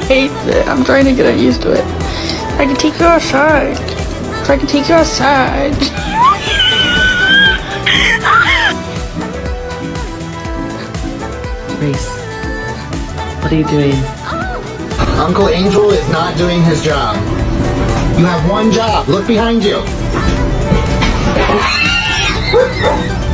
hates it. I'm trying to get her used to it. I can take you outside. I can take you outside. Reese, what are you doing? Uncle Angel is not doing his job. You have one job. Look behind you.